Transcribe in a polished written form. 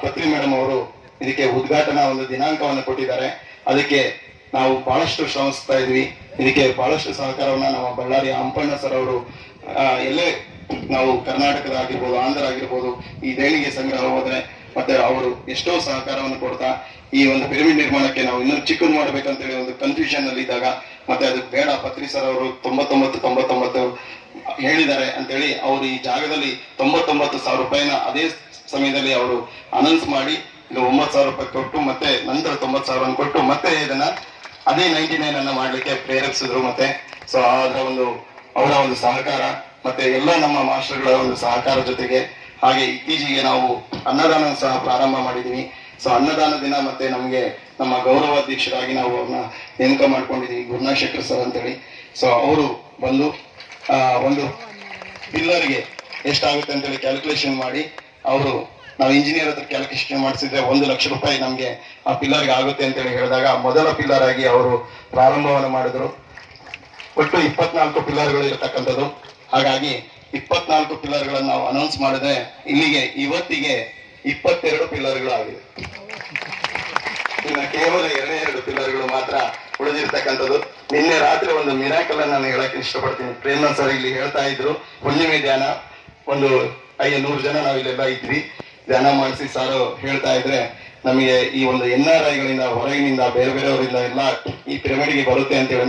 ಪತ್ರಿ madam ಅವರು ಇದಕ್ಕೆ ಉದ್ಘಾಟನಾ ಒಂದು ದಿನಾಂಕವನ್ನು ಕೊಟ್ಟಿದ್ದಾರೆ. ಅದಕ್ಕೆ ನಾವು ಬಹಳಷ್ಟು ಶ್ರಮಿಸ್ತಾ ಇದ್ವಿ. ಇದಕ್ಕೆ ಬಹಳಷ್ಟು ಸಹಕಾರವನ್ನ ನಮ್ಮ ಬಳ್ಳಾರಿ ಹಂಪಣ್ಣ ಸರ್ ಅವರು ಎಲ್ಲೇ ನಾವು ಕರ್ನಾಟಕದ ಆಗಿರ್ಬೋದು, ಆಂಧ್ರ ಆಗಿರ್ಬೋದು, ಈ ದೇಣಿಗೆ ಸಂಗ್ರಹ ಹೋದ್ರೆ ಮತ್ತೆ ಅವರು ಎಷ್ಟೋ ಸಹಕಾರವನ್ನು ಕೊಡ್ತಾ ಈ ಒಂದು ಪಿರಮಿಡ್ ನಿರ್ಮಾಣಕ್ಕೆ ನಾವು ಇನ್ನೂ ಚಿಕ್ಕದು ಮಾಡ್ಬೇಕಂತೇಳಿ ಒಂದು ಕನ್ಫ್ಯೂಷನ್ ಅಲ್ಲಿ ಇದ್ದಾಗ ಮತ್ತೆ ಅದಕ್ಕೆ ಬೇಡ, ಪತ್ರಿ ಸರ್ ಅವರು 99 ಹೇಳಿದ್ದಾರೆ ಅಂತೇಳಿ ಅವರು ಈ ಜಾಗದಲ್ಲಿ 99,000 ರೂಪಾಯಿನ ಅದೇ ಸಮಯದಲ್ಲಿ ಅವರು ಅನೌನ್ಸ್ ಮಾಡಿ ಇದು 9,000 ರೂಪಾಯಿ ಕೊಟ್ಟು ಮತ್ತೆ ನಂತರ 90,000 ಕೊಟ್ಟು ಮತ್ತೆ ಇದನ್ನ ಅದೇ 99 ಅನ್ನ ಮಾಡ್ಲಿಕ್ಕೆ ಪ್ರೇರೇಪಿಸಿದ್ರು. ಮತ್ತೆ ಸೊ ಅವರ ಒಂದು ಸಹಕಾರ ಮತ್ತೆ ಎಲ್ಲ ನಮ್ಮ ಮಾಸ್ಟರ್ಗಳ ಒಂದು ಸಹಕಾರ ಜೊತೆಗೆ ಹಾಗೆ ಇತ್ತೀಚೆಗೆ ನಾವು ಅನ್ನದಾನ ಸಹ ಪ್ರಾರಂಭ ಮಾಡಿದೀವಿ. ಸೊ ಅನ್ನದಾನ ದಿನ ಮತ್ತೆ ನಮ್ಗೆ ನಮ್ಮ ಗೌರವಾಧ್ಯಕ್ಷರಾಗಿ ನಾವು ಅವ್ರನ್ನ ನೇಮಕ ಮಾಡ್ಕೊಂಡಿದೀವಿ, ಗುರುನಾಶೇಖರ್ ಸರ್ ಅಂತೇಳಿ. ಸೊ ಅವರು ಬಂದು ಒಂದು ಪಿಲ್ಲರ್ಗೆ ಎಷ್ಟಾಗುತ್ತೆ ಅಂತೇಳಿ ಕ್ಯಾಲ್ಕುಲೇಷನ್ ಮಾಡಿ ಅವರು ನಾವು ಇಂಜಿನಿಯರ್ ಹತ್ರ ಕ್ಯಾಲ್ಕುಲೇಷನ್ ಮಾಡಿಸಿದ್ರೆ 1 ಲಕ್ಷ ರೂಪಾಯಿ ನಮ್ಗೆ ಆ ಪಿಲ್ಲರ್ಗೆ ಆಗುತ್ತೆ ಅಂತೇಳಿ ಹೇಳಿದಾಗ ಮೊದಲ ಪಿಲ್ಲರ್ ಆಗಿ ಅವರು ಪ್ರಾರಂಭವನ್ನು ಮಾಡಿದ್ರು. ಒಟ್ಟು 24 ಪಿಲ್ಲರ್ಗಳು ಇರತಕ್ಕಂಥದ್ದು. ಹಾಗಾಗಿ 24 ಪಿಲ್ಲರ್ಗಳನ್ನು ನಾವು ಅನೌನ್ಸ್ ಮಾಡಿದ್ರೆ ಇಲ್ಲಿಗೆ ಇವತ್ತಿಗೆ 22 ಪಿಲ್ಲರ್ಗಳು ಆಗಿದೆ. ಇನ್ನು ಕೇವಲ 2 ಪಿಲ್ಲರ್ಗಳು ಮಾತ್ರ ಉಳಿದಿರ್ತಕ್ಕಂಥದ್ದು. ನಿನ್ನೆ ರಾತ್ರಿ ಒಂದು ಮಿರಾಕಲ್ ಅನ್ನು ನಾನು ಹೇಳಕ್ಕೆ ಇಷ್ಟಪಡ್ತೀನಿ. ಪ್ರೇಮಾ ಸರ್ ಇಲ್ಲಿ ಹೇಳ್ತಾ ಇದ್ರು, ಹುಣ್ಣಿಮೆ ಧ್ಯಾನ ಒಂದು 100 ಜನ ನಾವು ಇಲ್ಲೆಲ್ಲ ಇದ್ವಿ, ಧ್ಯಾನ ಮಾಡಿಸಿ ಸಾರು ಹೇಳ್ತಾ ಇದ್ರೆ ನಮಗೆ ಈ ಒಂದು NRI ಗಳಿಂದ ಹೊರಗಿನಿಂದ ಬೇರೆ ಬೇರೆಯವರಿಂದ ಎಲ್ಲ ಈ ಪಿರಮಿಡ್ಗೆ ಬರುತ್ತೆ ಅಂತ ಹೇಳಿ